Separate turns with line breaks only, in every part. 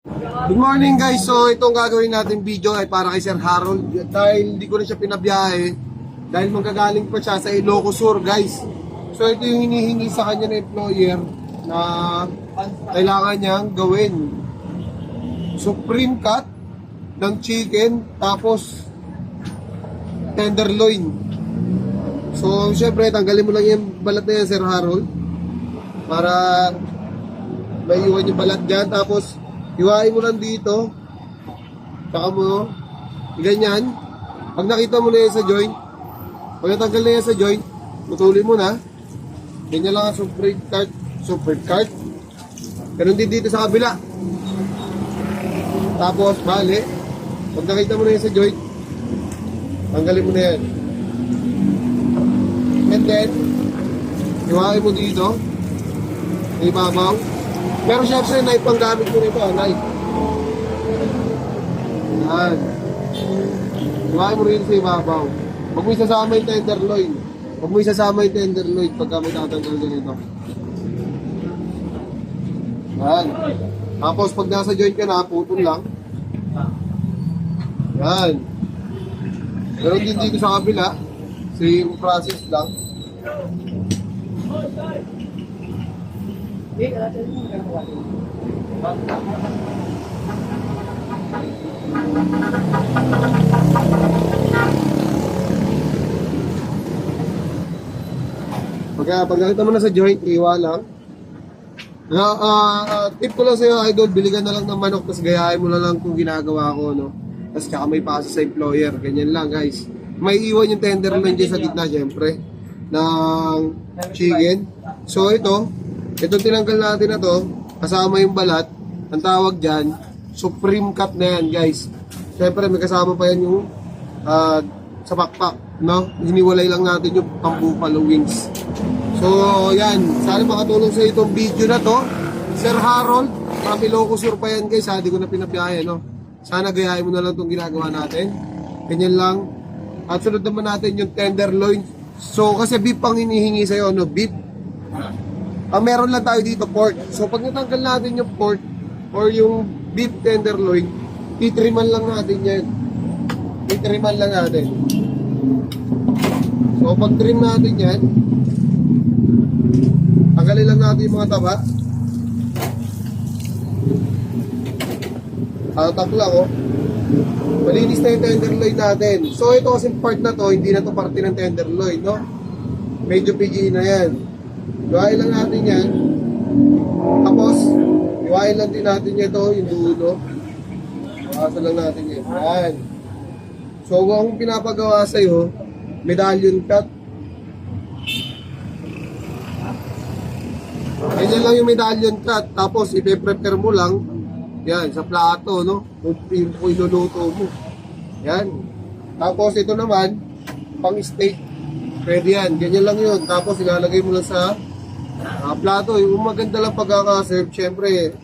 Good morning guys, so itong gagawin natin video ay para kay Sir Harold. Dahil hindi ko na siya pinabiyahe, dahil manggagaling pa siya sa Ilocos Sur guys. So ito yung hinihingi sa kanya ng employer na kailangan niyang gawin. Supreme cut ng chicken, tapos tenderloin. So syempre tanggalin mo lang yung balat na yan, Sir Harold, para maiwan yung balat dyan. Tapos hiwain mo lang dito, saka mo ganyan. Pag nakita mo na yan sa joint, pag natanggal na yan sa joint, putulin mo na. Ganyan lang ang super cart. Ganun din dito sa kabila. Tapos bali, pag nakita mo na yan sa joint, tanggalin mo na yan. And then hiwain mo dito sa ibabaw. Pero syempre, knife ang gamit ko nito, knife. Yan. Hiwain mo rin sa ibabaw. Huwag mo isasama yung tenderloin. Huwag mo isasama yung tenderloin pagka may tatanggal ganito. Yan. Tapos pag nasa joint ka na, putol lang. Yan. Meron din dito sa kabila. Same process lang. Pag nakita mo na sa joint, iwa lang. Tip ko lang sa'yo, idol, biligan na lang ng manok, tapos gayahin mo na lang kung ginagawa ko, no? Tapos tsaka may pasa sa employer, ganyan lang guys. May iwan yung tenderloin dyan sa gitna, syempre, ng chicken. So itong tinanggal natin na to, kasama yung balat, ang tawag dyan, supreme cut na yan guys. Siyempre may kasama pa yan yung sa pakpak, no? Hiniwalay lang natin yung pang-buffalo wings. So yan, sana makatulong sa itong video na to, Sir Harold. From Ilocos Sur pa yan guys, hindi ko na pinabiyahe, no? Sana gayahin mo na lang itong ginagawa natin. Ganyan lang. At sunod naman natin yung tenderloin. So kasi beef ang hinihingi sa'yo, no? Beef. Ang meron lang tayo dito, pork. So pag natanggal natin yung pork or yung beef tenderloin, titriman lang natin yan. Titriman lang natin. So pag trim natin yan, tanggalin lang natin yung mga taba. Tatak lang, oh. Malinis na yung tenderloin natin. So ito kasing part na to, hindi na to parte ng tenderloin, no? Medyo PG na yan. Hiwain lang natin yan. Tapos, hiwain lang din natin ito, yung dulo. Hiwasan lang natin yan. Yan. So, kung akong pinapagawa sa'yo, medallion cut. Ganyan lang yung medallion cut. Tapos, ipe-prepare mo lang. Yan, sa plato, no? Kung iluluto mo. Yan. Tapos, ito naman, pang steak. Pwede yan. Ganyan lang yun. Tapos, ilalagay mo lang sa plato. Yung maganda lang pagkakaserve, syempre,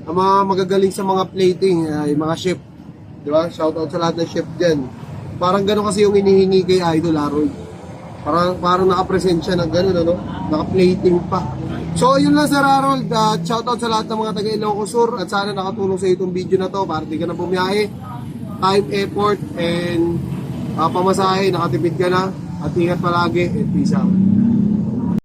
ang mga magagaling sa mga plating, yung mga chef. Diba? Shoutout sa lahat ng chef dyan. Parang gano'n kasi yung inihingi kay Idol Harold. Parang nakapresent siya ng gano'n, ano? Naka-plating pa. So, yun lang Sir Harold. Shoutout sa lahat ng mga taga Ilocos Sur. At sana nakatulong sa itong video na to para di ka na bumiyahe. Time, effort, and pamasahe. Nakatipid ka na. At ingat palagi. And peace out.